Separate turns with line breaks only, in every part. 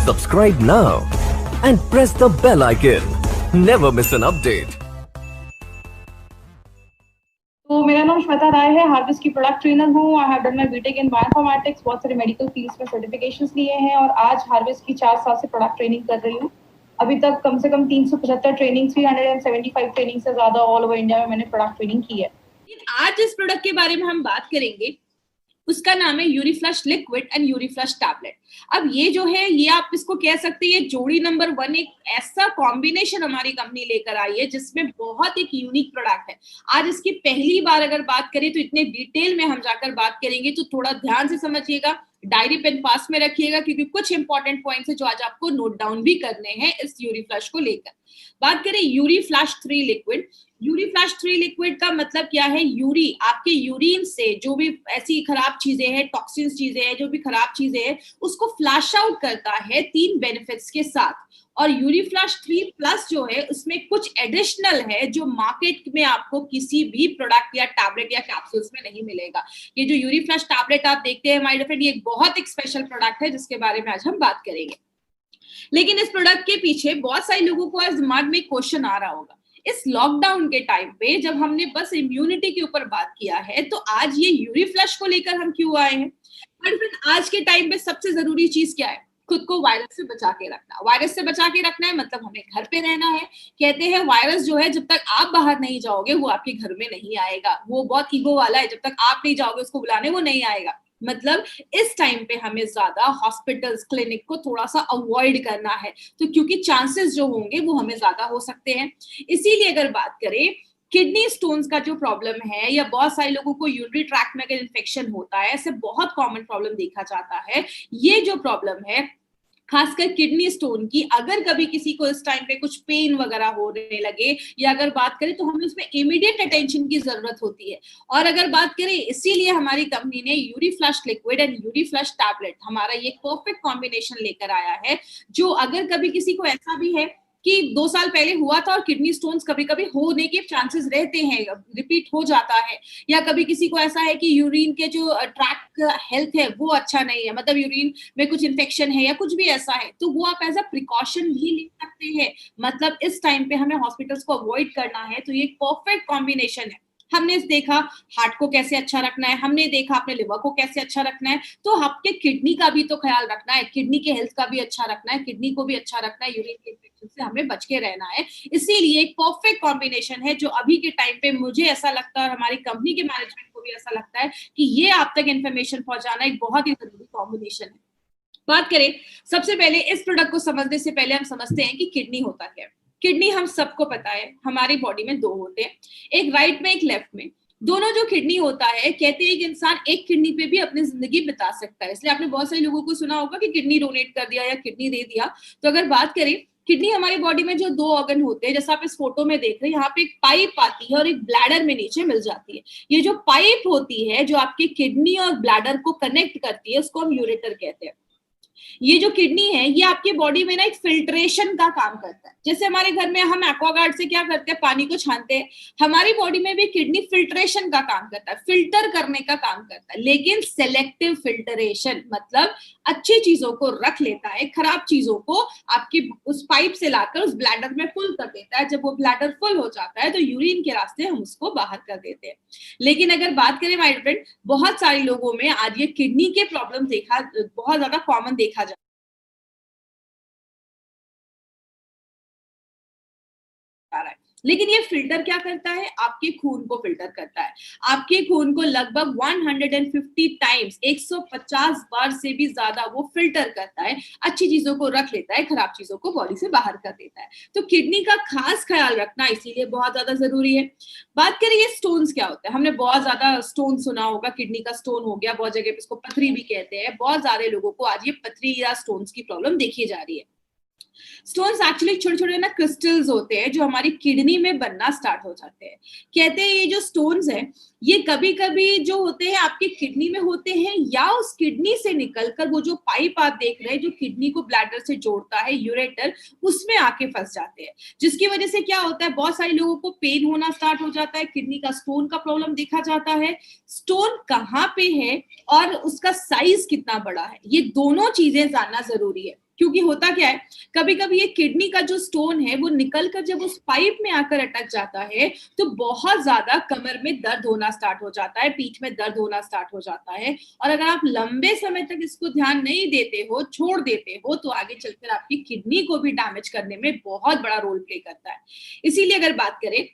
Subscribe now and press the bell icon. Never miss an update.
तो मेरा नाम श्वेता राय है, हार्वेस्ट की प्रोडक्ट ट्रेनर हूँ। I have done my BTech in bioinformatics, बहुत सारे मेडिकल फील्ड्स में सर्टिफिकेशंस लिए हैं और आज हार्वेस्ट की 4 साल से प्रोडक्ट ट्रेनिंग कर रही हूँ। अभी तक कम से कम 375 ट्रेनिंग, 375 ट्रेनिंग से ज़्यादा ऑल ओवर इंडिया में मैंने प्रोडक्ट ट्रेनिंग की है।
आज जिस प्रोडक्ट के बारे में हम बात करेंगे उसका नाम है यूरीफ्लश लिक्विड एंड यूरीफ्लश टैबलेट। अब ये जो है, ये आप इसको कह सकते हैं ये जोड़ी नंबर 1 एक ऐसा कॉम्बिनेशन हमारी कंपनी लेकर आई है जिसमें बहुत एक यूनिक प्रोडक्ट है। आज इसकी पहली बार अगर बात करें तो इतने डिटेल में हम जाकर बात करेंगे, तो थोड़ा ध्यान से समझिएगा, डायरी पेन पास में रखिएगा क्योंकि कुछ इंपॉर्टेंट पॉइंट्स है जो आज आपको नोट डाउन भी करने हैं इस यूरीफ्लश को लेकर। बात करें यूरीफ्लश 3 लिक्विड। यूरीफ्लश 3 लिक्विड का मतलब क्या है? यूरी, आपके यूरिन से जो भी ऐसी खराब चीजें हैं, टॉक्सिन्स चीजें हैं, जो भी खराब चीजें हैं, उसको फ्लैश आउट करता है 3 बेनिफिट्स के साथ। और यूरीफ्लश 3 प्लस जो है उसमें कुछ एडिशनल है जो मार्केट में आपको किसी भी प्रोडक्ट या टैबलेट या कैप्सूल्स में नहीं मिलेगा। ये जो यूरीफ्लश टैबलेट आप देखते हैं माय डियर फ्रेंड, ये एक बहुत एक स्पेशल प्रोडक्ट है जिसके बारे में आज हम बात करेंगे। लेकिन इस प्रोडक्ट के पीछे बहुत सारे लोगों को आज दिमाग में क्वेश्चन आ रहा होगा, इस लॉकडाउन के टाइम पे जब हमने बस इम्यूनिटी के ऊपर बात किया है तो आज ये यूरीफ्लश को लेकर हम क्यों आए हैं? आज के टाइम पे सबसे जरूरी चीज क्या है? खुद को वायरस से बचा के रखना। वायरस से बचा के रखना है मतलब हमें घर पे रहना है। कहते हैं वायरस जो है जब तक आप बाहर नहीं जाओगे वो आपके घर में नहीं आएगा। वो बहुत ईगो वाला है, जब तक आप नहीं जाओगे उसको बुलाने वो नहीं आएगा। मतलब इस टाइम पे हमें ज्यादा हॉस्पिटल्स, क्लिनिक को थोड़ा सा अवॉइड करना है, तो क्योंकि चांसेस जो होंगे वो हमें ज्यादा हो सकते हैं। इसीलिए अगर बात करें किडनी स्टोन्स का जो प्रॉब्लम है, या बहुत सारे लोगों को यूरिनरी ट्रैक्ट में अगर इन्फेक्शन होता है, ऐसे बहुत कॉमन प्रॉब्लम देखा जाता है। ये जो प्रॉब्लम है खासकर किडनी स्टोन की, अगर कभी किसी को इस टाइम पे कुछ पेन वगैरह होने लगे या अगर बात करें तो हमें उसमें इमीडिएट अटेंशन की जरूरत होती है। और अगर बात करें, इसीलिए हमारी कंपनी ने यूरीफ्लश लिक्विड एंड यूरीफ्लश टैबलेट, हमारा ये परफेक्ट कॉम्बिनेशन लेकर आया है, जो अगर कभी किसी को ऐसा भी है कि 2 साल पहले हुआ था और किडनी स्टोन्स कभी कभी होने के चांसेस रहते हैं, रिपीट हो जाता है, या कभी किसी को ऐसा है कि यूरिन के जो ट्रैक हेल्थ है वो अच्छा नहीं है, मतलब यूरिन में कुछ इन्फेक्शन है या कुछ भी ऐसा है, तो वो आप एज अ प्रिकॉशन भी ले सकते हैं। मतलब इस टाइम पे हमें हॉस्पिटल्स को अवॉइड करना है, तो ये परफेक्ट कॉम्बिनेशन है। हमने देखा हार्ट को कैसे अच्छा रखना है, हमने देखा अपने लिवर को कैसे अच्छा रखना है, तो आपके किडनी का भी तो ख्याल रखना है, किडनी के हेल्थ का भी अच्छा रखना है, किडनी को भी अच्छा रखना है, यूरिन के इन्फेक्शन से हमें बच के रहना है। इसीलिए एक परफेक्ट कॉम्बिनेशन है जो अभी के टाइम पे मुझे ऐसा लगता है और हमारी कंपनी के मैनेजमेंट को भी ऐसा लगता है कि ये आप तक इन्फॉर्मेशन पहुंचाना एक बहुत ही जरूरी कॉम्बिनेशन है। बात करें, सबसे पहले इस प्रोडक्ट को समझने से पहले हम समझते हैं कि किडनी होता क्या है। किडनी हम सबको पता है हमारी बॉडी में 2 होते हैं, एक राइट में एक लेफ्ट में। दोनों जो किडनी होता है, कहते हैं कि इंसान एक किडनी पे भी अपनी जिंदगी बिता सकता है। इसलिए आपने बहुत सारे लोगों को सुना होगा कि किडनी डोनेट कर दिया या किडनी दे दिया। तो अगर बात करें, किडनी हमारी बॉडी में जो 2 ऑर्गन होते हैं, जैसा आप इस फोटो में देख रहे हैं, यहाँ पे एक पाइप आती है और एक ब्लैडर में नीचे मिल जाती है। ये जो पाइप होती है जो आपके किडनी और ब्लैडर को कनेक्ट करती है, उसको हम यूरेटर कहते हैं। ये जो किडनी है ये आपकी बॉडी में ना एक फिल्ट्रेशन का काम करता है। जैसे हमारे घर में हम एक्वागार्ड से क्या करते हैं, पानी को छानते हैं, हमारी बॉडी में भी किडनी फिल्ट्रेशन का काम करता है, फिल्टर करने का काम करता है, लेकिन सेलेक्टिव फिल्टरेशन, मतलब अच्छी चीजों को रख लेता है, खराब चीजों को आपकी उस पाइप से लाकर उस ब्लैडर में फुल कर देता है। जब वो ब्लैडर फुल हो जाता है तो यूरिन के रास्ते हम उसको बाहर कर देते हैं। लेकिन अगर बात करें माय फ्रेंड, बहुत सारे लोगों में आज ये किडनी के प्रॉब्लम बहुत ज्यादा कॉमन देखा जाता है। लेकिन ये फिल्टर क्या करता है? आपके खून को फिल्टर करता है। आपके खून को लगभग 150 टाइम्स, 150 बार से भी ज्यादा वो फिल्टर करता है, अच्छी चीजों को रख लेता है, खराब चीजों को बॉडी से बाहर कर देता है। तो किडनी का खास ख्याल रखना इसीलिए बहुत ज्यादा जरूरी है। बात करें ये स्टोन्स क्या होता है, हमने बहुत ज्यादा स्टोन सुना होगा, किडनी का स्टोन हो गया, बहुत जगह पे इसको पथरी भी कहते हैं। बहुत सारे लोगों को आज ये पथरी या स्टोन्स की प्रॉब्लम देखी जा रही है। स्टोन्स एक्चुअली छोटे छोटे ना क्रिस्टल्स होते हैं जो हमारी किडनी में बनना स्टार्ट हो जाते हैं। कहते हैं ये जो स्टोन्स हैं ये कभी कभी जो होते हैं आपके किडनी में होते हैं, या उस किडनी से निकलकर वो जो पाइप आप देख रहे हैं जो किडनी को ब्लैडर से जोड़ता है, यूरेटर, उसमें आके फंस जाते हैं। जिसकी वजह से क्या होता है, बहुत सारे लोगों को पेन होना स्टार्ट हो जाता है, किडनी का स्टोन का प्रॉब्लम देखा जाता है। स्टोन कहाँ पे है और उसका साइज कितना बड़ा है, ये दोनों चीजें जानना जरूरी है। क्योंकि होता क्या है, कभी कभी ये किडनी का जो स्टोन है वो निकल कर जब उस पाइप में आकर अटक जाता है तो बहुत ज्यादा कमर में दर्द होना स्टार्ट हो जाता है, पीठ में दर्द होना स्टार्ट हो जाता है। और अगर आप लंबे समय तक इसको ध्यान नहीं देते हो, छोड़ देते हो, तो आगे चलकर आपकी किडनी को भी डैमेज करने में बहुत बड़ा रोल प्ले करता है। इसीलिए अगर बात करें,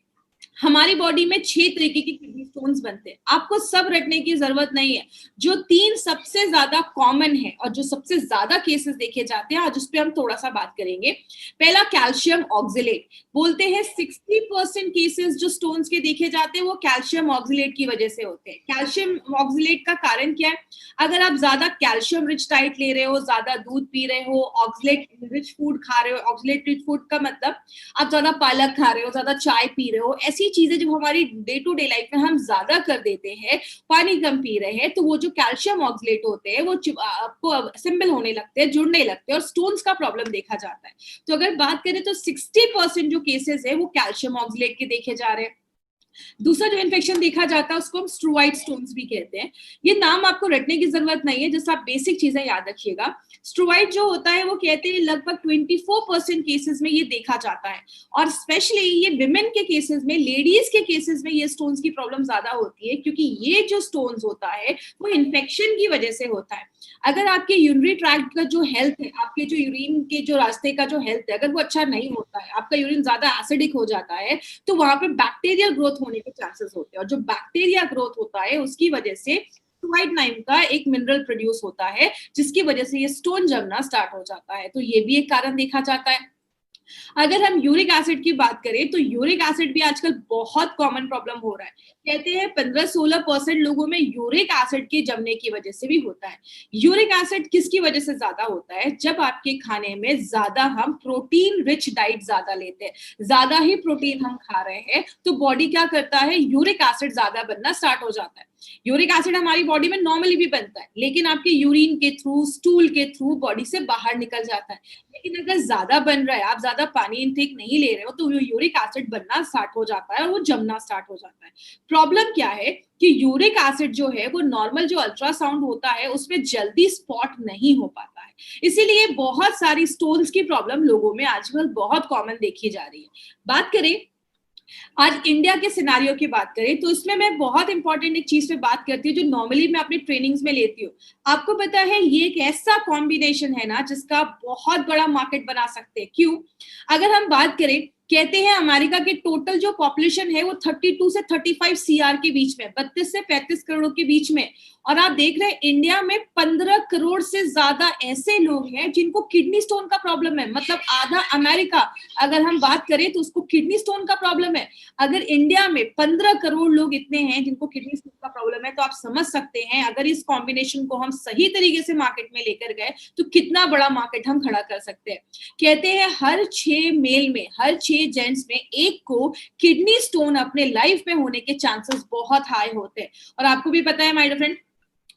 हमारी बॉडी में 6 तरीके के किडनी स्टोन्स बनते हैं। आपको सब रटने की जरूरत नहीं है। जो 3 सबसे ज्यादा कॉमन है और जो सबसे ज्यादा केसेस देखे जाते हैं, आज उस पर हम थोड़ा सा बात करेंगे। पहला कैल्शियम ऑक्सलेट। बोलते हैं 60% केसेस जो स्टोन्स के देखे जाते हैं वो कैल्शियम ऑक्सलेट की वजह से होते हैं। कैल्शियम ऑक्सलेट का कारण क्या है? अगर आप ज्यादा कैल्शियम रिच डाइट ले रहे हो, ज्यादा दूध पी रहे हो, ऑक्सलेट रिच फूड खा रहे हो, ऑक्सलेट रिच फूड का मतलब आप ज्यादा पालक खा रहे हो, ज्यादा चाय पी रहे हो, ऐसी चीजें जब हमारी डे टू डे लाइफ में हम ज्यादा कर देते हैं, पानी कम पी रहे हैं, तो वो जो कैल्शियम ऑक्सलेट होते हैं वो आपको असेंबल होने लगते हैं, जुड़ने लगते हैं और स्टोन्स का प्रॉब्लम देखा जाता है। तो अगर बात करें तो 60% जो केसेस है वो कैल्शियम ऑक्सलेट के देखे जा रहे हैं। दूसरा जो इन्फेक्शन देखा जाता है उसको हम स्ट्रोइड स्टोन्स भी कहते हैं। ये नाम आपको रटने की जरूरत नहीं है, जैसे आप बेसिक चीजें याद रखिएगा। स्ट्रोइड जो होता है वो कहते हैं लगभग 24% केसेस में ये देखा जाता है, और स्पेशली ये विमेन के केसेस में, लेडीज के केसेस में ये स्टोन्स की प्रॉब्लम ज्यादा होती है, क्योंकि ये जो स्टोन्स होता है वो इन्फेक्शन की वजह से होता है। अगर आपके यूरिनरी ट्रैक्ट का जो हेल्थ है, आपके जो यूरिन के जो रास्ते का जो हेल्थ है, अगर वो अच्छा नहीं होता है, आपका यूरिन ज्यादा एसिडिक हो जाता है, तो वहां पे बैक्टीरियल ग्रोथ होने के चांसेस होते हैं, और जो बैक्टीरिया ग्रोथ होता है उसकी वजह से स्ट्रोइड नाम का एक मिनरल प्रोड्यूस होता है, जिसकी वजह से ये स्टोन जमना स्टार्ट हो जाता है। तो ये भी एक कारण देखा जाता है। अगर हम यूरिक एसिड की बात करें तो यूरिक एसिड भी आजकल बहुत कॉमन प्रॉब्लम हो रहा है। कहते हैं 15-16% लोगों में यूरिक एसिड के जमने की वजह से भी होता है। यूरिक एसिड किसकी वजह से ज्यादा होता है? जब आपके खाने में ज्यादा हम प्रोटीन रिच डाइट ज्यादा लेते हैं, ज्यादा ही प्रोटीन हम खा रहे हैं, तो बॉडी क्या करता है, यूरिक एसिड ज्यादा बनना स्टार्ट हो जाता है। यूरिक एसिड हमारी बॉडी में नॉर्मली भी बनता है, लेकिन आपके यूरिन के थ्रू, स्टूल के थ्रू बॉडी से बाहर निकल जाता है। लेकिन अगर ज्यादा बन रहा है, आप ज्यादा पानी इनटेक नहीं ले रहे हो, तो यूरिक एसिड बनना स्टार्ट हो जाता है और वो जमना स्टार्ट हो जाता है। प्रॉब्लम क्या है कि यूरिक एसिड जो है वो नॉर्मल जो अल्ट्रासाउंड होता है उसमें जल्दी स्पॉट नहीं हो पाता है, इसीलिए बहुत सारी स्टोन्स की प्रॉब्लम लोगों में आजकल बहुत कॉमन देखी जा रही है। बात करें आज इंडिया के सिनारियो की बात करें तो इसमें मैं बहुत इंपॉर्टेंट एक चीज पे बात करती हूँ जो नॉर्मली मैं अपनी ट्रेनिंग्स में लेती हूँ। आपको पता है ये एक ऐसा कॉम्बिनेशन है ना जिसका बहुत बड़ा मार्केट बना सकते हैं। क्यों? अगर हम बात करें, कहते हैं अमेरिका के टोटल जो पॉपुलेशन है वो 32 से 35 सीआर के बीच में, 32 से 35 करोड़ के बीच में, और आप देख रहे हैं इंडिया में 15 करोड़ से ज्यादा ऐसे लोग हैं जिनको किडनी स्टोन का प्रॉब्लम है। मतलब आधा अमेरिका अगर हम बात करें तो उसको किडनी स्टोन का प्रॉब्लम है। अगर इंडिया में 15 करोड़ लोग इतने हैं जिनको किडनी स्टोन का प्रॉब्लम है, तो आप समझ सकते हैं अगर इस कॉम्बिनेशन को हम सही तरीके से मार्केट में लेकर गए तो कितना बड़ा मार्केट हम खड़ा कर सकते हैं। कहते हैं हर 6 मेल में, हर 6 जेंट्स में एक को किडनी स्टोन अपने लाइफ में होने के चांसेस बहुत हाई होते हैं। और आपको भी पता है माय डियर फ्रेंड,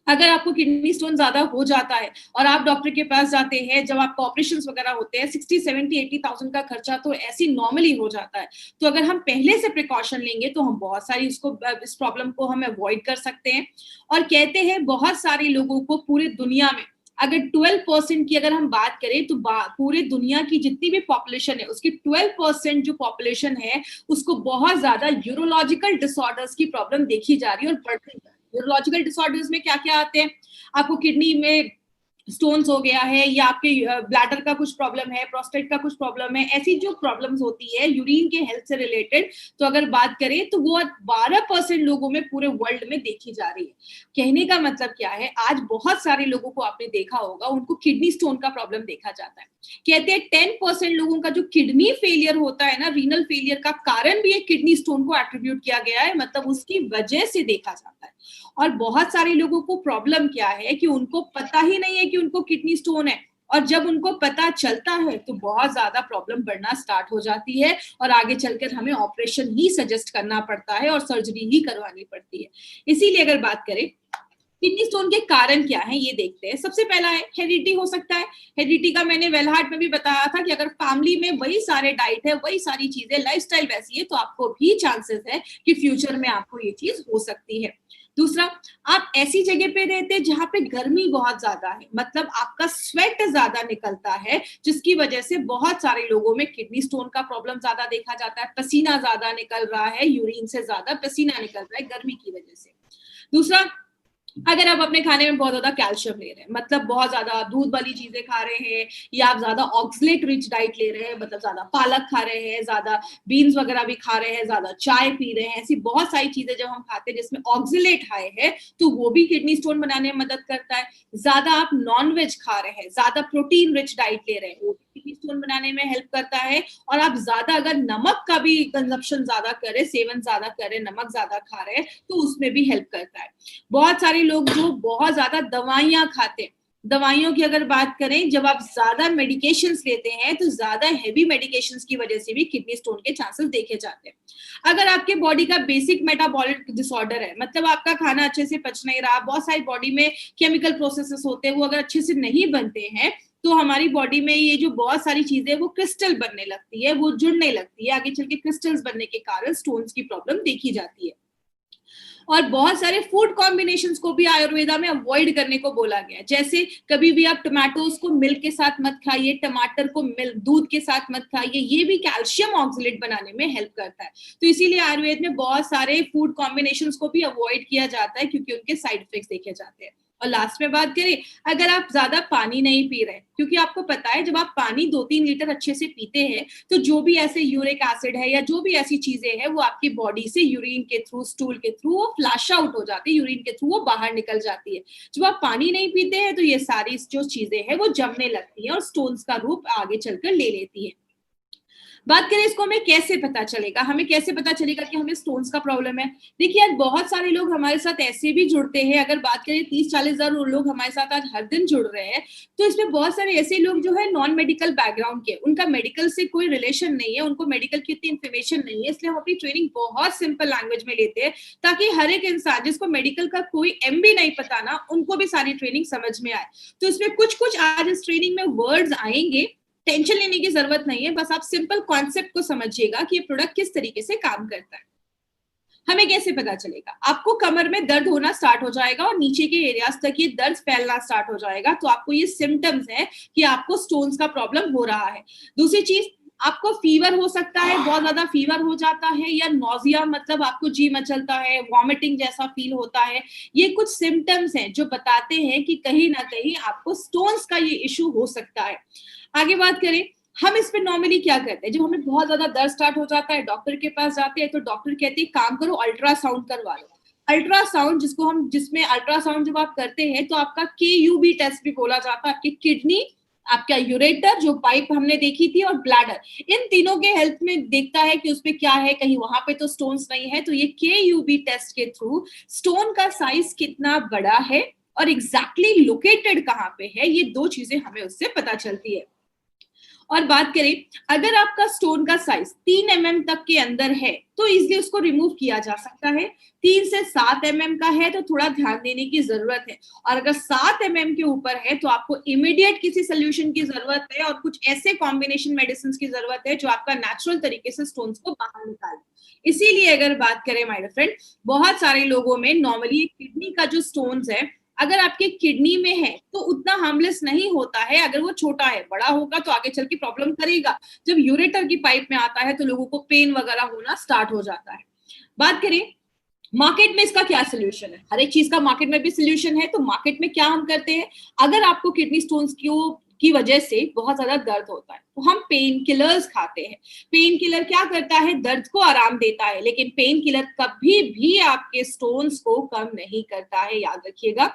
अगर आपको किडनी स्टोन ज्यादा हो जाता है और आप डॉक्टर के पास जाते हैं, जब आपका ऑपरेशन वगैरह होते हैं, 60, 70, 80,000 का खर्चा तो ऐसी नॉर्मली हो जाता है। तो अगर हम पहले से प्रिकॉशन लेंगे तो हम बहुत सारी इस प्रॉब्लम को हम अवॉइड कर सकते हैं। और कहते हैं बहुत सारे लोगों को पूरे दुनिया में अगर 12% की अगर हम बात करें तो पूरे दुनिया की जितनी भी पॉपुलेशन है उसकी 12% जो पॉपुलेशन है उसको बहुत ज्यादा यूरोलॉजिकल डिसऑर्डर्स की प्रॉब्लम देखी जा रही है और बढ़ रही है। यूरोलॉजिकल डिसऑर्डर्स में क्या क्या आते हैं? आपको किडनी में स्टोन्स हो गया है, या आपके ब्लैडर का कुछ प्रॉब्लम है, प्रोस्टेट का कुछ प्रॉब्लम है, ऐसी जो प्रॉब्लम्स होती है यूरिन के हेल्थ से रिलेटेड, तो अगर बात करें तो वो 12% लोगों में पूरे वर्ल्ड में देखी जा रही है। कहने का मतलब क्या है, आज बहुत सारे लोगों को आपने देखा होगा उनको किडनी स्टोन का प्रॉब्लम देखा जाता है। कहते हैं 10% लोगों का जो किडनी फेलियर होता है ना, रीनल फेलियर का कारण भी एक किडनी स्टोन को एट्रीब्यूट किया गया है, मतलब उसकी वजह से देखा जाता है। और बहुत सारे लोगों को प्रॉब्लम क्या है कि उनको पता ही नहीं है कि उनको किडनी स्टोन है, और जब उनको पता चलता है तो बहुत ज्यादा प्रॉब्लम बढ़ना स्टार्ट हो जाती है और आगे चलकर हमें ऑपरेशन ही सजेस्ट करना पड़ता है और सर्जरी ही करवानी पड़ती है। इसीलिए अगर बात करें किडनी स्टोन के कारण क्या है ये देखते हैं। सबसे पहला है हेरिडिटी हो सकता है। हेरिडिटी का मैंने वेलहार्ट में भी बताया था कि अगर फैमिली में वही सारे डाइट है, वही सारी चीजें, लाइफस्टाइल वैसी है, तो आपको भी चांसेस है कि फ्यूचर में आपको ये चीज हो सकती है। दूसरा, आप ऐसी जगह पे रहते हैं जहां पे गर्मी बहुत ज्यादा है, मतलब आपका स्वेट ज्यादा निकलता है, जिसकी वजह से बहुत सारे लोगों में किडनी स्टोन का प्रॉब्लम ज्यादा देखा जाता है, पसीना ज्यादा निकल रहा है, यूरिन से ज्यादा पसीना निकल रहा है गर्मी की वजह से। दूसरा, अगर आप अपने खाने में बहुत ज्यादा कैल्शियम ले रहे हैं, मतलब बहुत ज्यादा दूध वाली चीजें खा रहे हैं, या आप ज्यादा ऑक्सलेट रिच डाइट ले रहे हैं, मतलब ज्यादा पालक खा रहे हैं, ज्यादा बीन्स वगैरह भी खा रहे हैं, ज्यादा चाय पी रहे हैं, ऐसी बहुत सारी चीजें जब हम खाते हैं जिसमें ऑक्सलेट हाई है, तो वो भी किडनी स्टोन बनाने में मदद करता है। ज्यादा आप नॉन वेज खा रहे हैं, ज्यादा प्रोटीन रिच डाइट ले रहे हैं, वो भी किडनी स्टोन बनाने में हेल्प करता है। और आप ज्यादा अगर नमक का भी कंजप्शन ज्यादा करें, सेवन ज्यादा करें, नमक ज्यादा खा रहे हैं, तो उसमें भी हेल्प करता है। बहुत सारे लोग जो बहुत ज्यादा दवाइयां खाते हैं, दवाइयों की अगर बात करें, जब आप ज्यादा मेडिकेशंस लेते हैं तो ज्यादा हेवी मेडिकेशंस की वजह से भी किडनी स्टोन के चांसेस देखे जाते हैं। अगर आपके बॉडी का बेसिक मेटाबॉलिक डिसऑर्डर है, मतलब आपका खाना अच्छे से पच नहीं रहा, बहुत सारी बॉडी में केमिकल प्रोसेसेस होते हैं, वो अगर अच्छे से नहीं बनते हैं, तो हमारी बॉडी में ये जो बहुत सारी चीजें वो क्रिस्टल बनने लगती है, वो जुड़ने लगती है, आगे चल के क्रिस्टल्स बनने के कारण स्टोन्स की प्रॉब्लम देखी जाती है। और बहुत सारे फूड कॉम्बिनेशंस को भी आयुर्वेदा में अवॉइड करने को बोला गया है। जैसे कभी भी आप टमाटोज को मिल्क के साथ मत खाइए, टमाटर को दूध के साथ मत खाइए, ये भी कैल्शियम ऑक्सलेट बनाने में हेल्प करता है। तो इसीलिए आयुर्वेद में बहुत सारे फूड कॉम्बिनेशंस को भी अवॉइड किया जाता है, क्योंकि उनके साइड इफेक्ट्स देखे जाते हैं। और लास्ट में बात करें, अगर आप ज्यादा पानी नहीं पी रहे, क्योंकि आपको पता है जब आप पानी 2-3 लीटर अच्छे से पीते हैं, तो जो भी ऐसे यूरिक एसिड है या जो भी ऐसी चीजें हैं, वो आपकी बॉडी से यूरिन के थ्रू, स्टूल के थ्रू वो फ्लैश आउट हो जाती है, यूरिन के थ्रू वो बाहर निकल जाती है। जब आप पानी नहीं पीते हैं, तो ये सारी जो चीजें हैं वो जमने लगती है और स्टोन्स का रूप आगे चलकर ले लेती है। बात करें इसको हमें कैसे पता चलेगा, हमें कैसे पता चलेगा कि हमें स्टोन्स का प्रॉब्लम है। देखिए, आज बहुत सारे लोग हमारे साथ ऐसे भी जुड़ते हैं, अगर बात करें 30-40 हजार लोग हमारे साथ आज हर दिन जुड़ रहे हैं, तो इसमें बहुत सारे ऐसे लोग जो है नॉन मेडिकल बैकग्राउंड के, उनका मेडिकल से कोई रिलेशन नहीं है, उनको मेडिकल की इतनी इन्फॉर्मेशन नहीं है, इसलिए हम अपनी ट्रेनिंग बहुत सिंपल लैंग्वेज में लेते हैं, ताकि हर एक इंसान जिसको मेडिकल का कोई एम भी नहीं पता ना, उनको भी सारी ट्रेनिंग समझ में आए। तो इसमें कुछ कुछ आज इस ट्रेनिंग में वर्ड्स आएंगे, टेंशन लेने की जरूरत नहीं है, बस आप सिंपल कॉन्सेप्ट को समझिएगा कि ये प्रोडक्ट किस तरीके से काम करता है। हमें कैसे पता चलेगा, आपको कमर में दर्द होना स्टार्ट हो जाएगा और नीचे के एरियाज तक ये दर्द फैलना स्टार्ट हो जाएगा, तो आपको ये सिम्टम्स है कि आपको स्टोन्स का प्रॉब्लम हो रहा है। दूसरी चीज, आपको फीवर हो सकता है, बहुत ज्यादा फीवर हो जाता है, या नोजिया, मतलब आपको जी मचलता है, वॉमिटिंग जैसा फील होता है। ये कुछ सिम्टम्स हैं जो बताते हैं कि कहीं ना कहीं आपको स्टोन्स का ये इश्यू हो सकता है। आगे बात करें, हम इस पे नॉर्मली क्या करते हैं, जब हमें बहुत ज्यादा दर्द स्टार्ट हो जाता है, डॉक्टर के पास जाते हैं, तो डॉक्टर कहते हैं काम करो, अल्ट्रासाउंड करवा लो। अल्ट्रासाउंड जिसमें अल्ट्रासाउंड जब आप करते हैं, तो आपका KUB टेस्ट भी बोला जाता है, आपकी किडनी, आपका यूरेटर जो पाइप हमने देखी थी, और ब्लैडर, इन तीनों के हेल्थ में देखता है कि उसमें क्या है, कहीं वहां पे तो स्टोन्स नहीं है। तो ये KUB टेस्ट के थ्रू स्टोन का साइज कितना बड़ा है और एग्जैक्टली लोकेटेड कहाँ पे है, ये दो चीजें हमें उससे पता चलती है। और बात करें, अगर आपका स्टोन का साइज 3 mm तक के अंदर है, तो इजीली उसको रिमूव किया जा सकता है। 3 से 7 mm का है तो थोड़ा ध्यान देने की जरूरत है, और अगर 7 mm के ऊपर है तो आपको इमीडिएट किसी सोल्यूशन की जरूरत है, और कुछ ऐसे कॉम्बिनेशन मेडिसिन की जरूरत है जो आपका नेचुरल तरीके से स्टोन्स को बाहर निकाले। इसीलिए अगर बात करें माय फ्रेंड, बहुत सारे लोगों में नॉर्मली किडनी का जो स्टोन्स है, अगर आपके किडनी में है तो उतना हार्मलेस नहीं होता है, अगर वो छोटा है, बड़ा होगा तो आगे चल के प्रॉब्लम करेगा। जब यूरेटर की पाइप में आता है तो लोगों को पेन वगैरह होना स्टार्ट हो जाता है। बात करें मार्केट में इसका क्या सोल्यूशन है, हर एक चीज का मार्केट में भी सोल्यूशन है। तो मार्केट में क्या हम करते हैं, अगर आपको किडनी स्टोन्स की वजह से बहुत ज्यादा दर्द होता है, तो हम पेन किलर्स खाते हैं। पेन किलर क्या करता है, दर्द को आराम देता है, लेकिन पेन किलर कभी भी आपके स्टोन्स को कम नहीं करता है, याद रखिएगा।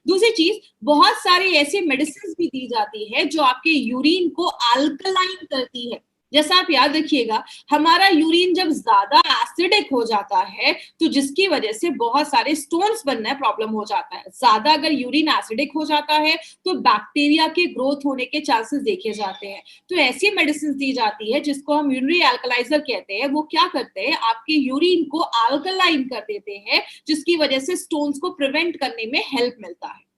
दूसरी चीज, बहुत सारे ऐसे मेडिसिन भी दी जाती है जो आपके यूरिन को अल्कलाइन करती है। जैसा आप याद रखिएगा, हमारा यूरिन जब ज्यादा एसिडिक हो जाता है, तो जिसकी वजह से बहुत सारे स्टोन्स बनना प्रॉब्लम हो जाता है। ज्यादा अगर यूरिन एसिडिक हो जाता है तो बैक्टीरिया के ग्रोथ होने के चांसेस देखे जाते हैं। तो ऐसी मेडिसिन दी जाती है जिसको हम यूरिनरी अल्कलाइजर कहते हैं। वो क्या करते हैं, आपके यूरिन को अल्कलाइन कर देते हैं, जिसकी वजह से स्टोन्स को प्रिवेंट करने में हेल्प मिलता है।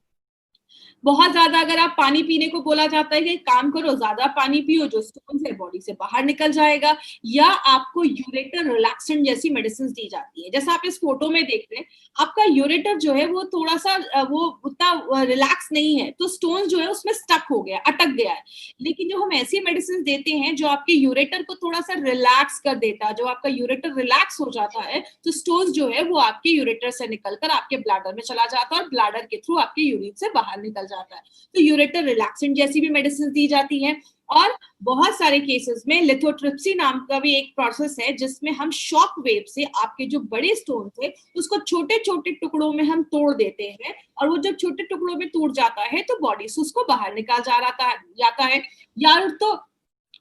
बहुत ज्यादा अगर आप पानी पीने को बोला जाता है कि काम करो, ज्यादा पानी पियो, जो स्टोन्स है बॉडी से बाहर निकल जाएगा, या आपको यूरेटर रिलैक्सेंट जैसी मेडिसिन दी जाती है। जैसा आप इस फोटो में देख रहे हैं, आपका यूरेटर जो है वो थोड़ा सा वो उतना रिलैक्स नहीं है, तो स्टोन जो है उसमें स्टक हो गया, अटक गया है। लेकिन जो हम ऐसी मेडिसिन देते हैं जो आपके यूरेटर को थोड़ा सा रिलैक्स कर देता है, जो आपका यूरेटर रिलैक्स हो जाता है, तो स्टोन्स जो है वो आपके यूरेटर से निकलकर आपके ब्लैडर में चला जाता है और ब्लैडर के थ्रू आपके यूरिन से बाहर निकल जाता है। तो यूरेटर रिलैक्सेंट जैसी भी मेडिसिन दी जाती है। और बहुत सारे केसेस में लिथोट्रिप्सी नाम का भी एक प्रोसेस है जिसमें हम शॉक वेव से आपके जो बड़े स्टोन थे उसको छोटे छोटे टुकड़ों में हम तोड़ देते हैं, और वो जब छोटे टुकड़ों में टूट जाता है तो बॉडी से उसको बाहर निकाल जाता है। या तो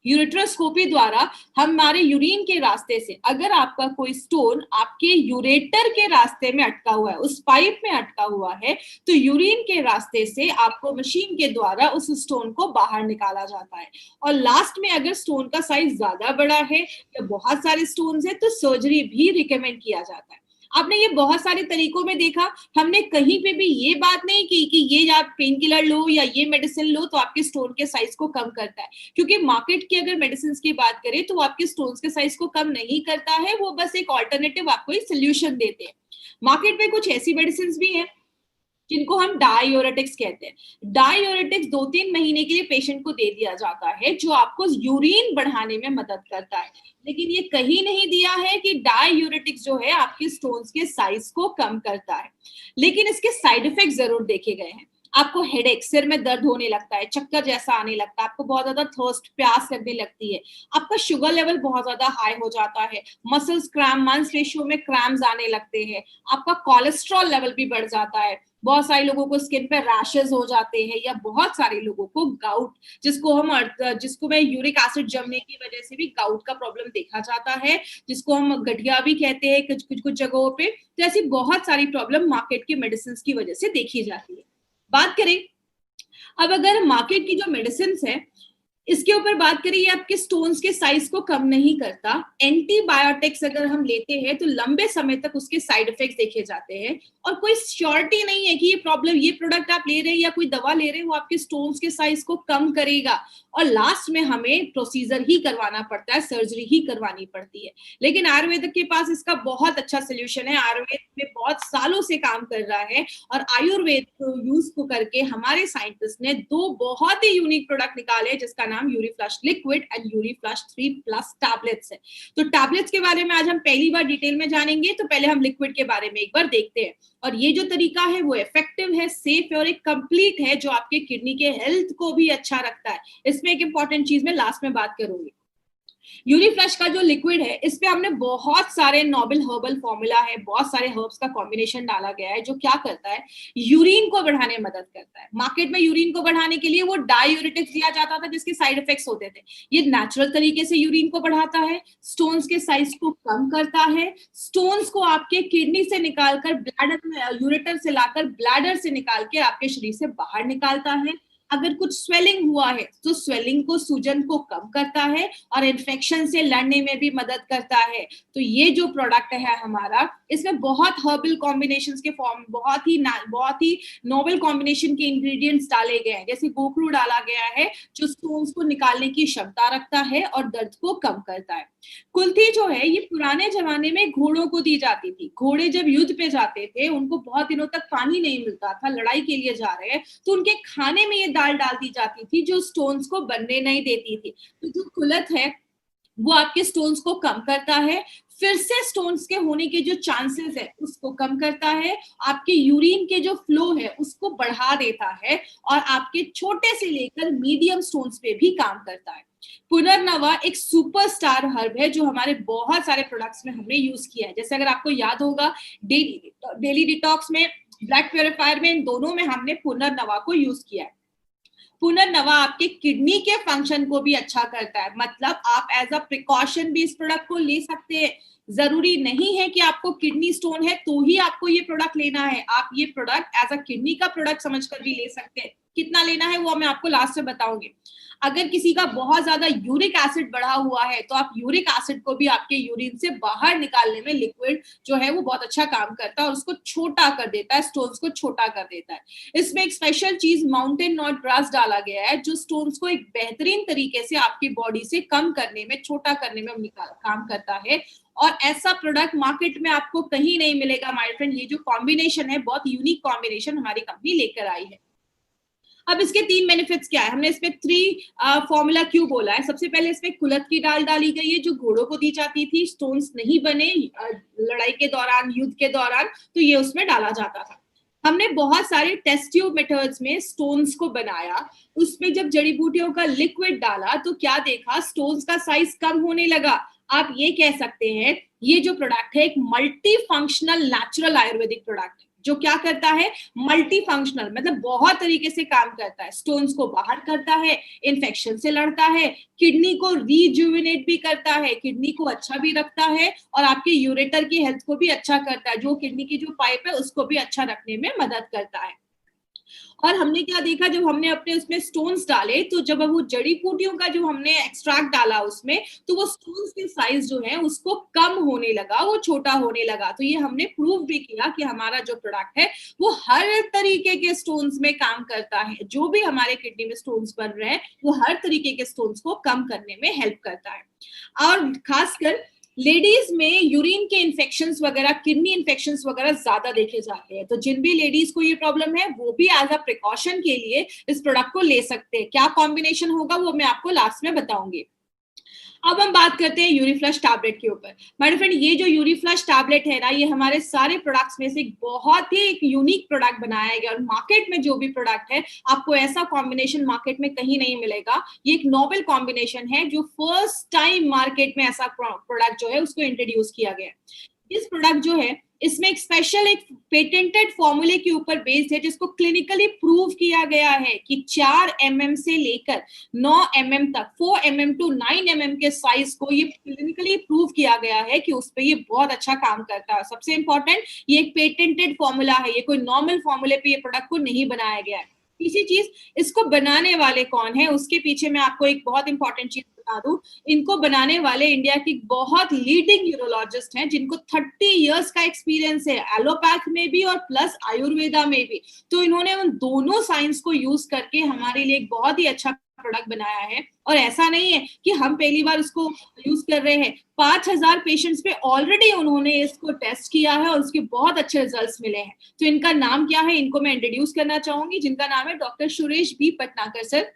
यूरेट्रोस्कोपी द्वारा हमारे यूरिन के रास्ते से, अगर आपका कोई स्टोन आपके यूरेटर के रास्ते में अटका हुआ है, उस पाइप में अटका हुआ है, तो यूरिन के रास्ते से आपको मशीन के द्वारा उस स्टोन को बाहर निकाला जाता है। और लास्ट में अगर स्टोन का साइज ज्यादा बड़ा है या बहुत सारे स्टोन्स है तो सर्जरी भी रिकमेंड किया जाता है। आपने ये बहुत सारे तरीकों में देखा, हमने कहीं पे भी ये बात नहीं की कि ये आप पेन किलर लो या ये मेडिसिन लो तो आपके स्टोन के साइज को कम करता है, क्योंकि मार्केट की अगर मेडिसिन की बात करें तो आपके स्टोन्स के साइज को कम नहीं करता है, वो बस एक ऑल्टरनेटिव आपको एक सोल्यूशन देते हैं। मार्केट में कुछ ऐसी मेडिसिन भी है जिनको हम डायूरेटिक्स कहते हैं। डायूरेटिक्स 2-3 महीने के लिए पेशेंट को दे दिया जाता है, जो आपको यूरिन बढ़ाने में मदद करता है। लेकिन ये कहीं नहीं दिया है कि डायूरेटिक्स जो है आपके स्टोन्स के साइज को कम करता है। लेकिन इसके साइड इफेक्ट जरूर देखे गए हैं। आपको हेडेक, सिर में दर्द होने लगता है, चक्कर जैसा आने लगता है, आपको बहुत ज्यादा थर्स्ट, प्यास लगने लगती है, आपका शुगर लेवल बहुत ज्यादा हाई हो जाता है, मसल्स क्रैम्प, मांसपेशियों में क्रैम्प्स आने लगते हैं, आपका कोलेस्ट्रॉल लेवल भी बढ़ जाता है, बहुत सारे लोगों को स्किन पे रैशेस हो जाते हैं, या बहुत सारे लोगों को गाउट, जिसको में यूरिक एसिड जमने की वजह से भी गाउट का प्रॉब्लम देखा जाता है, जिसको हम गठिया भी कहते हैं कुछ जगहों पे। तो ऐसी बहुत सारी प्रॉब्लम मार्केट की मेडिसिन की वजह से देखी जाती है। बात करें अब अगर मार्केट की जो मेडिसिन है इसके ऊपर बात करें, ये आपके स्टोन्स के साइज को कम नहीं करता। एंटीबायोटिक्स अगर हम लेते हैं तो लंबे समय तक उसके साइड इफेक्ट्स देखे जाते हैं, और कोई श्योरिटी नहीं है कि ये प्रोडक्ट आप ले रहे हैं या कोई दवा ले रहे हैं वो आपके स्टोन्स के साइज को कम करेगा, और लास्ट में हमें प्रोसीजर ही करवाना पड़ता है, सर्जरी ही करवानी पड़ती है। लेकिन आयुर्वेद के पास इसका बहुत अच्छा सोल्यूशन है। आयुर्वेद में बहुत सालों से काम कर रहा है, और आयुर्वेद को यूज को करके हमारे साइंटिस्ट ने 2 बहुत ही यूनिक प्रोडक्ट निकाले जिसका नाम यूरीफ्लश लिक्विड एंड यूरीफ्लश 3+ टैबलेट्स है। तो टैबलेट्स के बारे में आज हम पहली बार डिटेल में जानेंगे, तो पहले हम लिक्विड के बारे में एक बार देखते हैं। और ये जो तरीका है वो इफेक्टिव है, सेफ है और एक कंप्लीट है, जो आपके किडनी के हेल्थ को भी अच्छा रखता है। इसमें एक इंपॉर्टेंट चीज मैं लास्ट में बात करूंगी। यूरीफ्लश का जो लिक्विड है इस पे हमने बहुत सारे नोबल हर्बल फॉर्मूला है, बहुत सारे हर्ब्स का कॉम्बिनेशन डाला गया है, जो क्या करता है, यूरिन को बढ़ाने में मदद करता है। मार्केट में यूरिन को बढ़ाने के लिए वो डायूरेटिक्स दिया जाता था जिसके साइड इफेक्ट्स होते थे। ये नेचुरल तरीके से यूरिन को बढ़ाता है, स्टोन्स के साइज को कम करता है, स्टोन्स को आपके किडनी से निकालकर ब्लैडर में, यूरेटर से लाकर ब्लैडर से निकाल के आपके शरीर से बाहर निकालता है। अगर कुछ स्वेलिंग हुआ है तो स्वेलिंग को, सूजन को कम करता है, और इन्फेक्शन से लड़ने में भी मदद करता है। तो ये जो प्रोडक्ट है हमारा, इसमें बहुत हर्बल कॉम्बिनेशंस के फॉर्म, बहुत ही नोवेल कॉम्बिनेशन के इंग्रेडिएंट्स डाले गए हैं। जैसे गोखरू डाला गया है जो स्टोन्स को निकालने की क्षमता रखता है और दर्द को कम करता है। कुल्थी जो है ये पुराने जमाने में घोड़ों को दी जाती थी। घोड़े जब युद्ध पे जाते थे, उनको बहुत दिनों तक पानी नहीं मिलता था, लड़ाई के लिए जा रहे हैं, तो उनके खाने में ये दाल डाल दी जाती थी जो स्टोन्स को बनने नहीं देती थी। तो जो कुलथ है वो आपके स्टोन्स को कम करता है, फिर से स्टोन्स के होने के जो चांसेस है उसको कम करता है, आपके यूरिन के जो फ्लो है उसको बढ़ा देता है, और आपके छोटे से लेकर मीडियम स्टोन्स पे भी काम करता है। पुनर्नवा एक सुपरस्टार हर्ब है जो हमारे बहुत सारे प्रोडक्ट्स में हमने यूज किया है। जैसे अगर आपको याद होगा, डेली डिटॉक्स में, ब्लड प्योरीफायर में, इन दोनों में हमने पुनर्नवा को यूज किया है। पुनर्नवा आपके किडनी के फंक्शन को भी अच्छा करता है, मतलब आप एज अ प्रिकॉशन भी इस प्रोडक्ट को ले सकते हैं। जरूरी नहीं है कि आपको किडनी स्टोन है तो ही आपको ये प्रोडक्ट लेना है, आप ये प्रोडक्ट एज अ किडनी का प्रोडक्ट समझकर भी ले सकते हैं। कितना लेना है वो मैं आपको लास्ट में बताऊंगी। अगर किसी का बहुत ज्यादा यूरिक एसिड बढ़ा हुआ है तो आप यूरिक एसिड को भी आपके यूरिन से बाहर निकालने में लिक्विड जो है वो बहुत अच्छा काम करता है और उसको छोटा कर देता है, स्टोन्स को छोटा कर देता है। इसमें एक स्पेशल चीज माउंटेन नॉट ग्रास डाला गया है जो स्टोन्स को एक बेहतरीन तरीके से आपकी बॉडी से कम करने में, छोटा करने में काम करता है। और ऐसा प्रोडक्ट मार्केट में आपको कहीं नहीं मिलेगा माय फ्रेंड। ये जो कॉम्बिनेशन है बहुत यूनिक कॉम्बिनेशन हमारी कंपनी लेकर आई है। अब इसके 3 बेनिफिट्स क्या है, हमने इसमें 3 फॉर्मूला क्यों बोला है। सबसे पहले इसमें कुलथ की दाल डाली गई है जो घोड़ों को दी जाती थी, स्टोन्स नहीं बने लड़ाई के दौरान, युद्ध के दौरान, तो ये उसमें डाला जाता था। हमने बहुत सारे टेस्ट ट्यूब मेथड्स में स्टोन्स को बनाया, उसमें जब जड़ी बूटियों का लिक्विड डाला तो क्या देखा, स्टोन्स का साइज कम होने लगा। आप ये कह सकते हैं ये जो प्रोडक्ट है एक multi functional natural Ayurvedic product है जो क्या करता है, मल्टी फंक्शनल मतलब बहुत तरीके से काम करता है। स्टोन्स को बाहर करता है, इन्फेक्शन से लड़ता है, किडनी को रिजुविनेट भी करता है, किडनी को अच्छा भी रखता है और आपके यूरेटर की हेल्थ को भी अच्छा करता है, जो किडनी की जो पाइप है उसको भी अच्छा रखने में मदद करता है। और हमने क्या देखा, जब हमने अपने उसमें स्टोन्स डाले तो जब वो जड़ी बूटियों का जो हमने एक्सट्रैक्ट डाला उसमें, तो वो स्टोन्स के साइज जो है उसको कम होने लगा, वो छोटा होने लगा। तो ये हमने प्रूव भी किया कि हमारा जो प्रोडक्ट है वो हर तरीके के स्टोन्स में काम करता है। जो भी हमारे किडनी में स्टोन्स बन रहे हैं वो हर तरीके के स्टोन्स को कम करने में हेल्प करता है। और खासकर लेडीज में यूरिन के इन्फेक्शंस वगैरह, किडनी इन्फेक्शंस वगैरह ज्यादा देखे जाते हैं। तो जिन भी लेडीज को ये प्रॉब्लम है वो भी एज अ प्रिकॉशन के लिए इस प्रोडक्ट को ले सकते हैं। क्या कॉम्बिनेशन होगा वो मैं आपको लास्ट में बताऊंगी। अब हम बात करते हैं यूरीफ्लश टैबलेट के ऊपर। माय फ्रेंड, ये जो यूरीफ्लश टैबलेट है ना, ये हमारे सारे प्रोडक्ट्स में से एक बहुत ही एक यूनिक प्रोडक्ट बनाया गया और मार्केट में जो भी प्रोडक्ट है आपको ऐसा कॉम्बिनेशन मार्केट में कहीं नहीं मिलेगा। ये एक नोवेल कॉम्बिनेशन है जो फर्स्ट टाइम मार्केट में ऐसा प्रोडक्ट जो है उसको इंट्रोड्यूस किया गया है। इस प्रोडक्ट जो है इसमें एक स्पेशल एक पेटेंटेड फॉर्मूले के ऊपर बेस्ड है जिसको क्लिनिकली प्रूव किया गया है कि 4 mm से लेकर 9 mm तक, 4 mm टू 9 mm के साइज को ये क्लिनिकली प्रूव किया गया है कि उस पर ये बहुत अच्छा काम करता है। सबसे इंपॉर्टेंट, ये एक पेटेंटेड फॉर्मूला है, ये कोई नॉर्मल फॉर्मूले पे ये प्रोडक्ट को नहीं बनाया गया है। तीसरी चीज, इसको बनाने वाले कौन है उसके पीछे मैं आपको एक बहुत इंपॉर्टेंट चीज बता दूं। इनको बनाने वाले इंडिया की बहुत लीडिंग यूरोलॉजिस्ट हैं जिनको 30 इयर्स का एक्सपीरियंस है, एलोपैथ में भी और प्लस आयुर्वेदा में भी। तो इन्होंने उन दोनों साइंस को यूज करके हमारे लिए एक बहुत ही अच्छा प्रोडक्ट बनाया है। और ऐसा नहीं है कि हम पहली बार उसको यूज कर रहे हैं, 5000 पेशेंट्स पे ऑलरेडी उन्होंने इसको टेस्ट किया है और उसके बहुत अच्छे रिजल्ट्स मिले हैं। तो इनका नाम क्या है, इनको मैं इंट्रोड्यूस करना चाहूंगी, जिनका नाम है डॉक्टर सुरेश बी पटनाकर सर।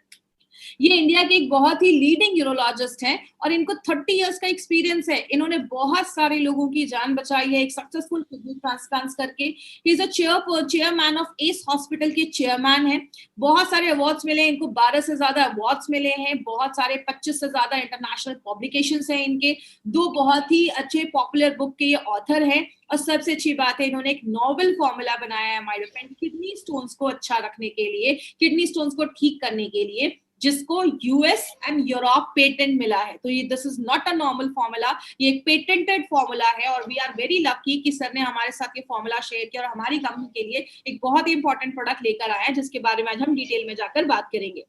ये इंडिया के एक बहुत ही लीडिंग यूरोलॉजिस्ट हैं और इनको 30 इयर्स का एक्सपीरियंस है। इन्होंने बहुत सारे लोगों की जान बचाई है एक सक्सेसफुल किडनी ट्रांसप्लांट करके। He is a chairman of S hospital के चेयरमैन है। बहुत सारे अवार्ड्स मिले इनको, 12 से ज्यादा अवार्ड्स मिले हैं, बहुत सारे 25 से ज्यादा इंटरनेशनल पब्लिकेशंस हैं इनके, 2 बहुत ही अच्छे पॉपुलर बुक के ये ऑथर हैं। और सबसे अच्छी बात है इन्होंने एक नोवेल फॉर्मूला बनाया है माय फ्रेंड किडनी स्टोन्स को अच्छा रखने के लिए, किडनी स्टोन्स को ठीक करने के लिए, जिसको यूएस एंड यूरोप पेटेंट मिला है। तो ये this is not a normal formula, ये एक पेटेंटेड फॉर्मूला है और वी आर वेरी लकी कि सर ने हमारे साथ ये फॉर्मूला शेयर किया और हमारी कंपनी के लिए एक बहुत ही इंपॉर्टेंट प्रोडक्ट लेकर आया है जिसके बारे में आज हम डिटेल में जाकर बात करेंगे।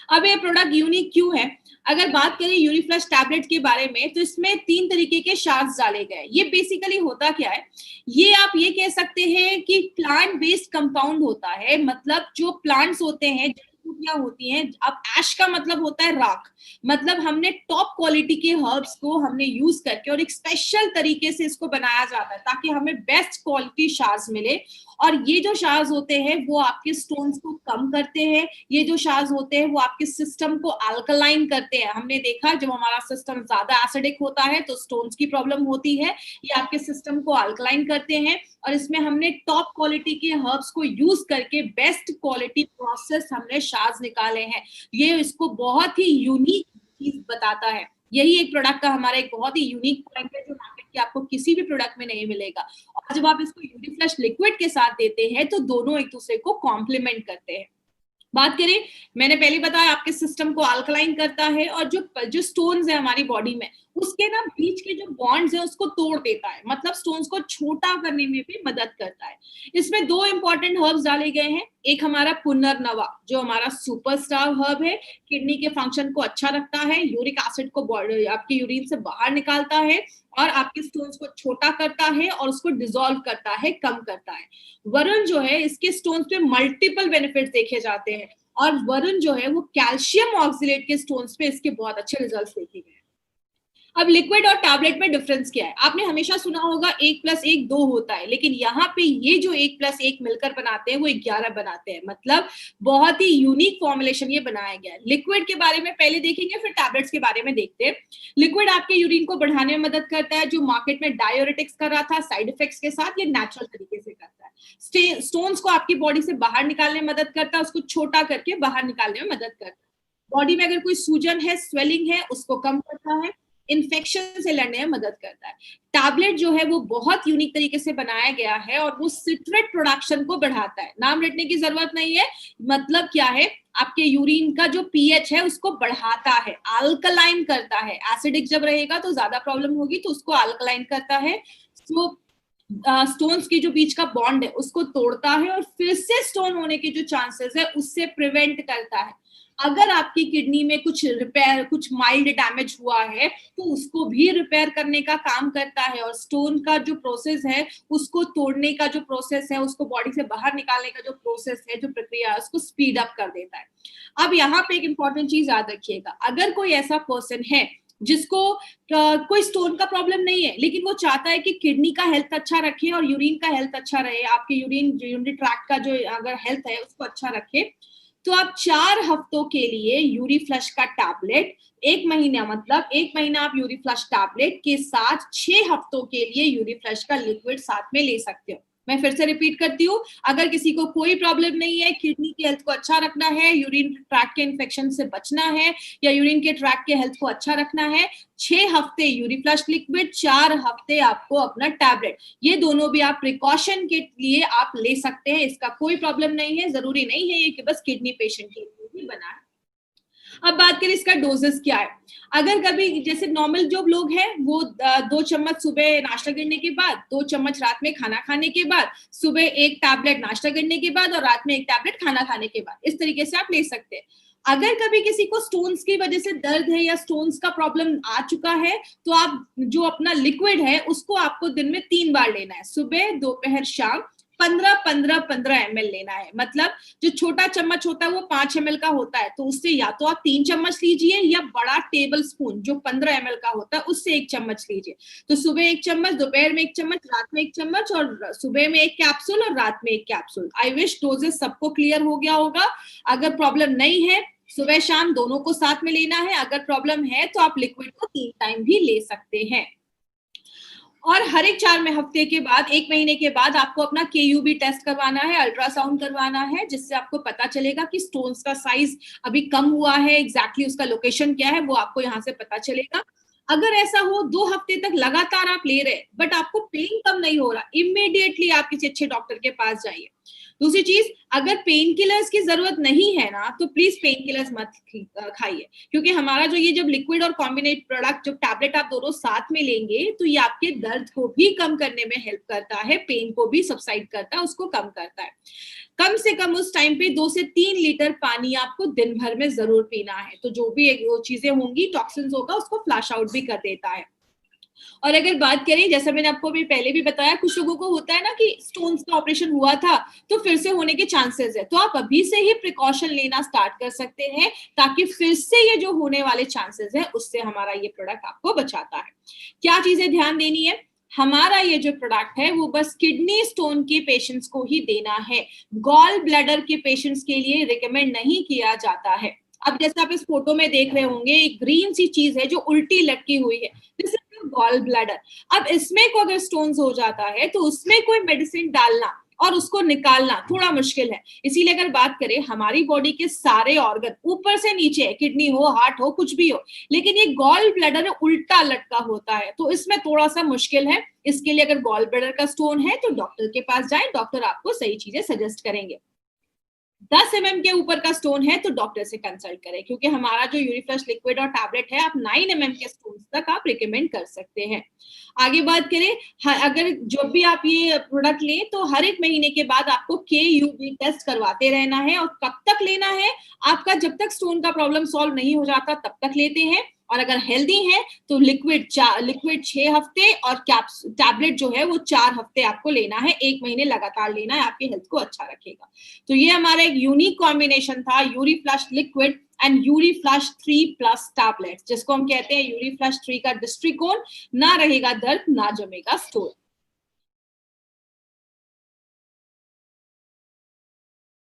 अब ये प्रोडक्ट यूनिक क्यों है, अगर बात करें यूरीफ्लश टैबलेट के बारे में तो इसमें 3 तरीके के शार्ट्स डाले गए। ये बेसिकली होता क्या है, ये आप ये कह सकते हैं कि प्लांट बेस्ड कंपाउंड होता है। मतलब जो प्लांट्स होते हैं, होती हैं, अब ऐश का मतलब होता है राख, मतलब हमने टॉप क्वालिटी के हर्ब्स को हमने यूज करके और एक स्पेशल तरीके से इसको बनाया जाता है ताकि हमें बेस्ट क्वालिटी शार्स मिले। और ये जो शार्स होते हैं वो आपके स्टोन्स को कम करते हैं, ये जो शार्स होते हैं वो आपके सिस्टम को अल्कलाइन करते हैं। हमने देखा जब हमारा सिस्टम ज्यादा एसिडिक होता है तो स्टोन्स की प्रॉब्लम होती है, ये आपके सिस्टम को अल्कलाइन करते हैं। और इसमें हमने टॉप क्वालिटी के हर्ब्स को यूज करके बेस्ट क्वालिटी प्रोसेस हमने शार्स निकाले हैं। ये इसको बहुत ही यूनिक चीज बताता है। यही एक प्रोडक्ट का हमारा एक बहुत ही यूनिक पॉइंट है जो मार्केट के आपको किसी भी प्रोडक्ट में नहीं मिलेगा। और जब आप इसको यूरीफ्लश लिक्विड के साथ देते हैं तो दोनों एक दूसरे को कॉम्प्लीमेंट करते हैं। बात करें, मैंने पहले बताया आपके सिस्टम को अल्कलाइन करता है और जो स्टोन्स है हमारी बॉडी में उसके ना बीच के जो बॉन्ड्स है उसको तोड़ देता है, मतलब स्टोन्स को छोटा करने में भी मदद करता है। इसमें 2 इंपॉर्टेंट हर्ब्स डाले गए हैं, एक हमारा पुनर्नवा जो हमारा सुपरस्टार हर्ब है, किडनी के फंक्शन को अच्छा रखता है, यूरिक एसिड को आपके यूरिन से बाहर निकालता है और आपके स्टोन्स को छोटा करता है और उसको डिसॉल्व करता है, कम करता है। वरुण जो है इसके स्टोन्स पे मल्टीपल बेनिफिट्स देखे जाते हैं और वरुण जो है वो कैल्शियम ऑक्सिलेट के स्टोन्स पे इसके बहुत अच्छे रिजल्ट्स देखे गए। अब लिक्विड और टैबलेट में डिफरेंस क्या है? आपने हमेशा सुना होगा 1+1 2 होता है, लेकिन यहाँ पे ये जो 1+1 मिलकर बनाते हैं वो 11 बनाते हैं, मतलब बहुत ही यूनिक फॉर्मुलेशन ये बनाया गया है। लिक्विड के बारे में पहले देखेंगे, फिर टैबलेट्स के बारे में देखते हैं। लिक्विड आपके यूरिन को बढ़ाने में मदद करता है, जो मार्केट में डायोरेटिक्स कर रहा था साइड इफेक्ट्स के साथ, ये नेचुरल तरीके से करता है। स्टोन्स को आपकी बॉडी से बाहर निकालने में मदद करता है, उसको छोटा करके बाहर निकालने में मदद करता है। बॉडी में अगर कोई सूजन है, स्वेलिंग है, उसको कम करता है, इन्फेक्शन से लड़ने में मदद करता है। टैबलेट जो है वो बहुत यूनिक तरीके से बनाया गया है और वो सिट्रेट प्रोडक्शन को बढ़ाता है। नाम रटने की जरूरत नहीं है, मतलब क्या है, आपके यूरिन का जो पीएच है उसको बढ़ाता है, अल्कलाइन करता है। एसिडिक जब रहेगा तो ज्यादा प्रॉब्लम होगी, तो उसको अल्कलाइन करता है। तो स्टोन्स के जो बीच का बॉन्ड है उसको तोड़ता है और फिर से स्टोन होने के जो चांसेस है उससे प्रिवेंट करता है। अगर आपकी किडनी में कुछ माइल्ड डैमेज हुआ है तो उसको भी रिपेयर करने का काम करता है और स्टोन का जो प्रोसेस है उसको तोड़ने का जो प्रोसेस है, उसको बॉडी से बाहर निकालने का जो प्रोसेस है, जो प्रक्रिया है, उसको स्पीड अप कर देता है। अब यहाँ पे एक इंपॉर्टेंट चीज याद रखिएगा, अगर कोई ऐसा पर्सन है जिसको कोई स्टोन का प्रॉब्लम नहीं है लेकिन वो चाहता है कि किडनी का हेल्थ अच्छा रखे और यूरिन का हेल्थ अच्छा रहे, आपके यूरिनरी ट्रैक्ट का जो अगर हेल्थ है उसको अच्छा रखे, तो आप 4 हफ्तों के लिए यूरी फ्लश का टैबलेट, 1 महीना मतलब 1 महीना आप यूरी फ्लश टैबलेट के साथ 6 हफ्तों के लिए यूरी फ्लश का लिक्विड साथ में ले सकते हो। मैं फिर से रिपीट करती हूँ, अगर किसी को कोई प्रॉब्लम नहीं है, किडनी की हेल्थ को अच्छा रखना है, यूरिन ट्रैक्ट के इन्फेक्शन से बचना है या यूरिन के ट्रैक्ट के हेल्थ को अच्छा रखना है, 6 हफ्ते यूरी फ्लश लिक्विड, 4 हफ्ते आपको अपना टैबलेट, ये दोनों भी आप प्रिकॉशन के लिए आप ले सकते हैं। इसका कोई प्रॉब्लम नहीं है, जरूरी नहीं है ये कि बस किडनी पेशेंट के लिए ही बना है। अब बात करें इसका डोजेस क्या है। अगर कभी जैसे नॉर्मल जो लोग हैं वो 2 चम्मच सुबह नाश्ता करने के बाद, 2 चम्मच रात में खाना खाने के बाद, सुबह 1 टैबलेट नाश्ता करने के बाद और रात में 1 टैबलेट खाना खाने के बाद, इस तरीके से आप ले सकते हैं। अगर कभी किसी को स्टोन्स की वजह से दर्द है या स्टोन्स का प्रॉब्लम आ चुका है तो आप जो अपना लिक्विड है उसको आपको दिन में 3 बार लेना है, सुबह, दोपहर, शाम, 15-15-15 ml लेना है। मतलब जो छोटा चम्मच होता है वो 5 ml का होता है, तो उससे या तो आप 3 चम्मच लीजिए या बड़ा टेबल स्पून जो 15 ml का होता है उससे 1 चम्मच लीजिए। तो सुबह 1 चम्मच, दोपहर में 1 चम्मच, रात में 1 चम्मच और सुबह में 1 कैप्सूल और रात में 1 कैप्सूल। आई विश डोजेस सबको क्लियर हो गया होगा। अगर प्रॉब्लम नहीं है, सुबह शाम दोनों को साथ में लेना है। अगर प्रॉब्लम है तो आप लिक्विड को 3 टाइम भी ले सकते हैं। और हर एक 4 हफ्ते के बाद, 1 महीने के बाद आपको अपना KUB टेस्ट करवाना है, अल्ट्रासाउंड करवाना है, जिससे आपको पता चलेगा कि स्टोन्स का साइज अभी कम हुआ है, एग्जैक्टली उसका लोकेशन क्या है वो आपको यहाँ से पता चलेगा। अगर ऐसा हो 2 हफ्ते तक लगातार आप ले रहे बट आपको पेन कम नहीं हो रहा, इमीडिएटली आप किसी अच्छे डॉक्टर के पास जाइए। दूसरी चीज, अगर पेन किलर्स की जरूरत नहीं है ना तो प्लीज पेन किलर्स मत खाइए, क्योंकि हमारा जो ये जब लिक्विड और कॉम्बिनेट प्रोडक्ट जब टैबलेट आप दोनों साथ में लेंगे तो ये आपके दर्द को भी कम करने में हेल्प करता है, पेन को भी सबसाइड करता है, उसको कम करता है। कम से कम उस टाइम पे 2 से 3 लीटर पानी आपको दिन भर में जरूर पीना है, तो जो भी वो चीजें होंगी, टॉक्सिन्स होगा, उसको फ्लैश आउट भी कर देता है। और अगर बात करें, जैसा मैंने आपको भी पहले भी बताया, कुछ लोगों को होता है ना कि स्टोन्स का ऑपरेशन हुआ था तो फिर से होने के चांसेस है, तो आप अभी से ही प्रिकॉशन लेना स्टार्ट कर सकते हैं ताकि फिर से ये जो होने वाले चांसेस है उससे हमारा ये प्रोडक्ट आपको बचाता है। क्या चीजें ध्यान देनी है, हमारा ये जो प्रोडक्ट है वो बस किडनी स्टोन के पेशेंट्स को ही देना है, गॉल ब्लैडर के पेशेंट्स के लिए रिकमेंड नहीं किया जाता है। अब जैसे आप इस फोटो में देख रहे होंगे, एक ग्रीन सी चीज है जो उल्टी लटकी हुई है, दिस इज गॉल ब्लैडर। अब इसमें को अगर स्टोन्स हो जाता है तो उसमें कोई मेडिसिन डालना और उसको निकालना थोड़ा मुश्किल है। इसीलिए अगर बात करें, हमारी बॉडी के सारे ऑर्गन ऊपर से नीचे है, किडनी हो, हार्ट हो, कुछ भी हो, लेकिन ये गॉल ब्लैडर उल्टा लटका होता है, तो इसमें थोड़ा सा मुश्किल है। इसके लिए अगर गॉल ब्लैडर का स्टोन है तो डॉक्टर के पास जाए, डॉक्टर आपको सही चीजें सजेस्ट करेंगे। 10 mm के ऊपर का स्टोन है तो डॉक्टर से कंसल्ट करें, क्योंकि हमारा जो यूरिफ्लश लिक्विड और टैबलेट है आप 9 mm के स्टोन तक आप रिकमेंड कर सकते हैं। आगे बात करें, अगर जब भी आप ये प्रोडक्ट लें तो हर एक महीने के बाद आपको KUB टेस्ट करवाते रहना है। और कब तक लेना है? आपका जब तक स्टोन का प्रॉब्लम सॉल्व नहीं हो जाता तब तक लेते हैं। और अगर हेल्दी है तो लिक्विड 6 हफ्ते और टैबलेट जो है वो 4 हफ्ते आपको लेना है, 1 महीने लगातार लेना है, आपकी हेल्थ को अच्छा रखेगा। तो ये हमारा एक यूनिक कॉम्बिनेशन था, यूरिफ्लश लिक्विड एंड यूरिफ्लश 3+ टैबलेट, जिसको हम कहते हैं यूरिफ्लश 3 का दृष्टिकोण, ना रहेगा दर्द ना जमेगा स्टोन।